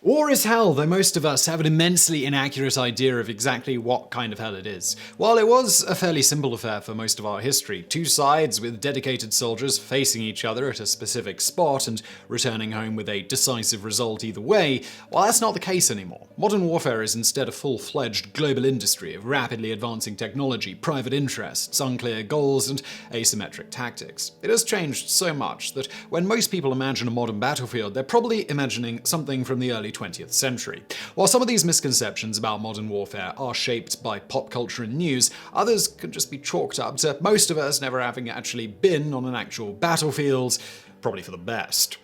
War is hell, though most of us have an immensely inaccurate idea of exactly what kind of hell it is. While it was a fairly simple affair for most of our history, two sides with dedicated soldiers facing each other at a specific spot and returning home with a decisive result either way, well, that's not the case anymore. Modern warfare is instead a full-fledged global industry of rapidly advancing technology, private interests, unclear goals, and asymmetric tactics. It has changed so much that when most people imagine a modern battlefield, they're probably imagining something from the early 20th century. While some of these misconceptions about modern warfare are shaped by pop culture and news, others can just be chalked up to most of us never having actually been on an actual battlefield, probably for the best.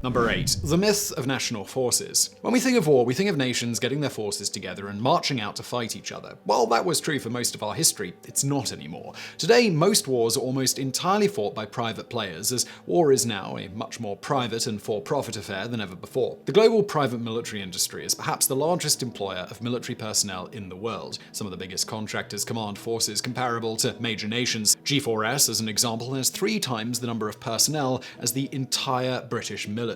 Number 8. The myth of national forces. When we think of war, we think of nations getting their forces together and marching out to fight each other. While that was true for most of our history, it's not anymore. Today, most wars are almost entirely fought by private players, as war is now a much more private and for-profit affair than ever before. The global private military industry is perhaps the largest employer of military personnel in the world. Some of the biggest contractors command forces comparable to major nations. G4S, as an example, has 3 times the number of personnel as the entire British military.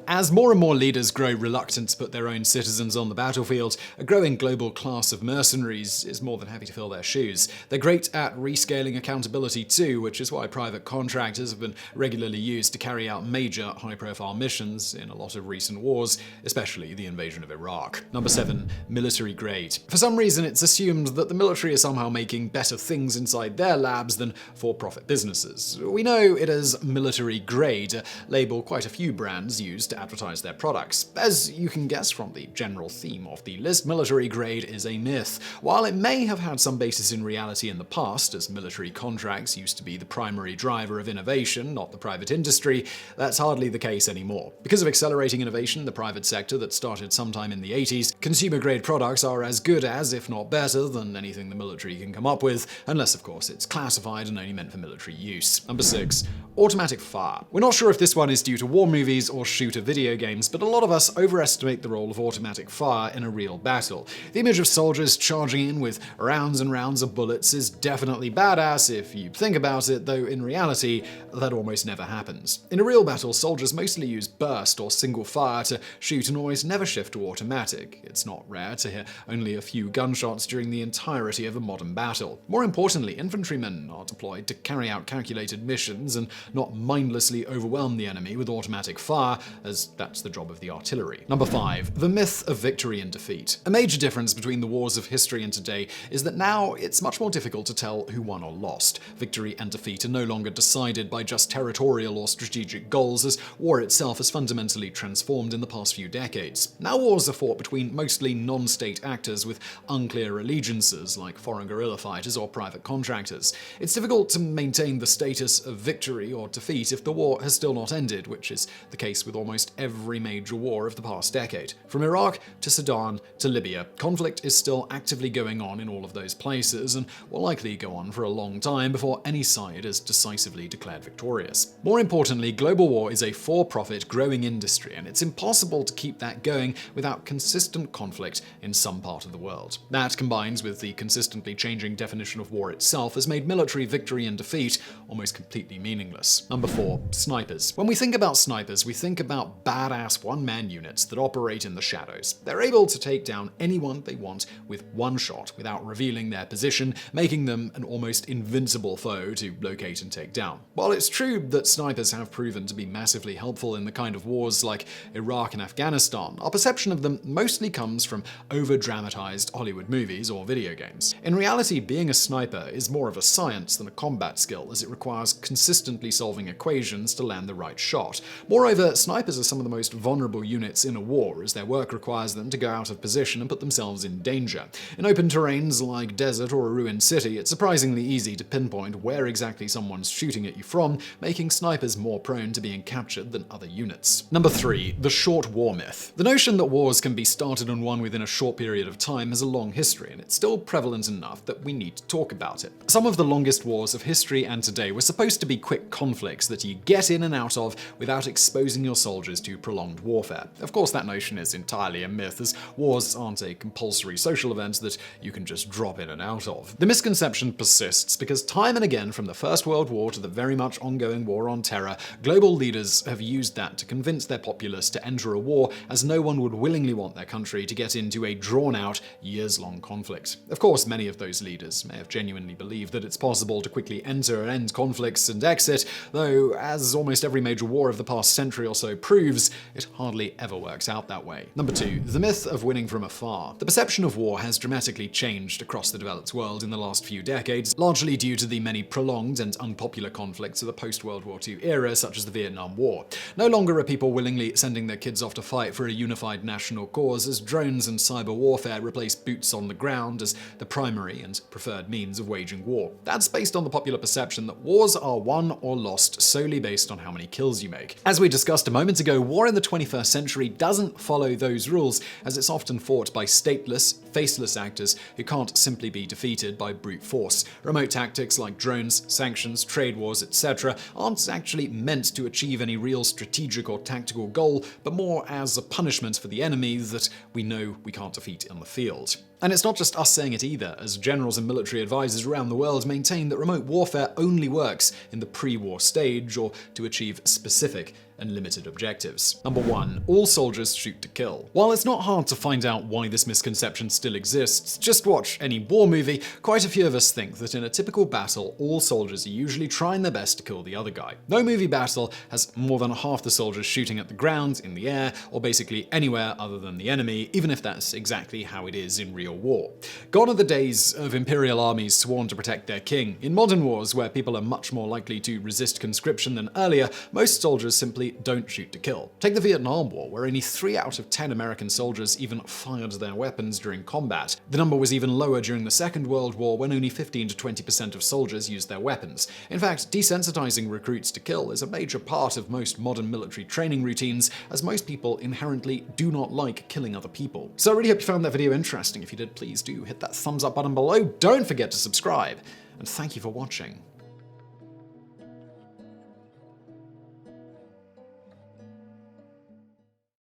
As more and more leaders grow reluctant to put their own citizens on the battlefield, a growing global class of mercenaries is more than happy to fill their shoes. They're great at rescaling accountability too, which is why private contractors have been regularly used to carry out major high-profile missions in a lot of recent wars, especially the invasion of Iraq. Number 7. Military grade. For some reason, it's assumed that the military is somehow making better things inside their labs than for-profit businesses. We know it as military grade, a label quite a few brands use to advertise their products. As you can guess from the general theme of the list, military grade is a myth. While it may have had some basis in reality in the past, as military contracts used to be the primary driver of innovation, not the private industry, that's hardly the case anymore. Because of accelerating innovation in the private sector that started sometime in the 80s, consumer-grade products are as good as, if not better, than anything the military can come up with, unless of course it's classified and only meant for military use. Number 6. Automatic fire. We're not sure if this one is due to war movies or shooter video games, but a lot of us overestimate the role of automatic fire in a real battle. The image of soldiers charging in with rounds and rounds of bullets is definitely badass if you think about it, though in reality, that almost never happens. In a real battle, soldiers mostly use burst or single fire to shoot and almost never shift to automatic. It's not rare to hear only a few gunshots during the entirety of a modern battle. More importantly, infantrymen are deployed to carry out calculated missions and not mindlessly overwhelm the enemy with automatic fire, as that's the job of the artillery. Number 5. The myth of victory and defeat. A major difference between the wars of history and today is that now it's much more difficult to tell who won or lost. Victory and defeat are no longer decided by just territorial or strategic goals, as war itself has fundamentally transformed in the past few decades. Now wars are fought between mostly non-state actors with unclear allegiances, like foreign guerrilla fighters or private contractors. It's difficult to maintain the status of victory or defeat if the war has still not ended, which is the case with almost every major war of the past decade. From Iraq to Sudan to Libya, conflict is still actively going on in all of those places and will likely go on for a long time before any side is decisively declared victorious. More importantly, global war is a for-profit growing industry, and it's impossible to keep that going without consistent conflict in some part of the world. That, combines with the consistently changing definition of war itself, has made military victory and defeat almost completely meaningless. Number 4. Snipers. When we think about snipers, we think about badass one-man units that operate in the shadows. They're able to take down anyone they want with one shot without revealing their position, making them an almost invincible foe to locate and take down. While it's true that snipers have proven to be massively helpful in the kind of wars like Iraq and Afghanistan, our perception of them mostly comes from over-dramatized Hollywood movies or video games. In reality, being a sniper is more of a science than a combat skill, as it requires consistently solving equations to land the right shot. Moreover, snipers are some of the most vulnerable units in a war, as their work requires them to go out of position and put themselves in danger. In open terrains like desert or a ruined city, it's surprisingly easy to pinpoint where exactly someone's shooting at you from, making snipers more prone to being captured than other units. Number 3. The short war myth. The notion that wars can be started and won within a short period of time has a long history, and it's still prevalent enough that we need to talk about it. Some of the longest wars of history and today were supposed to be quick conflicts that you get in and out of without exposing exposing your soldiers to prolonged warfare. Of course, that notion is entirely a myth, as wars aren't a compulsory social event that you can just drop in and out of. The misconception persists because time and again, from the First World War to the very much ongoing war on terror, global leaders have used that to convince their populace to enter a war, as no one would willingly want their country to get into a drawn-out, years-long conflict. Of course, many of those leaders may have genuinely believed that it's possible to quickly enter and end conflicts and exit, though, as almost every major war of the past century or so proves, it hardly ever works out that way. Number 2. The myth of winning from afar. The perception of war has dramatically changed across the developed world in the last few decades, largely due to the many prolonged and unpopular conflicts of the post-World War II era, such as the Vietnam War. No longer are people willingly sending their kids off to fight for a unified national cause, as drones and cyber warfare replace boots on the ground as the primary and preferred means of waging war. That's based on the popular perception that wars are won or lost solely based on how many kills you make. As we discussed a moment ago, war in the 21st century doesn't follow those rules, as it's often fought by stateless, faceless actors who can't simply be defeated by brute force. Remote tactics like drones, sanctions, trade wars, etc. aren't actually meant to achieve any real strategic or tactical goal, but more as a punishment for the enemy that we know we can't defeat in the field. And it's not just us saying it either, as generals and military advisors around the world maintain that remote warfare only works in the pre-war stage or to achieve specific and limited objectives. Number 1. All soldiers shoot to kill. While it's not hard to find out why this misconception still exists, just watch any war movie, quite a few of us think that in a typical battle, all soldiers are usually trying their best to kill the other guy. No movie battle has more than half the soldiers shooting at the ground, in the air, or basically anywhere other than the enemy, even if that's exactly how it is in real war. Gone are the days of imperial armies sworn to protect their king. In modern wars, where people are much more likely to resist conscription than earlier, most soldiers simply don't shoot to kill. Take the Vietnam War, where only 3 out of 10 American soldiers even fired their weapons during combat. The number was even lower during the Second World War, when only 15 to 20% of soldiers used their weapons. In fact, desensitizing recruits to kill is a major part of most modern military training routines, as most people inherently do not like killing other people. So I really hope you found that video interesting. If you did, please do hit that thumbs up button below. Don't forget to subscribe, and thank you for watching.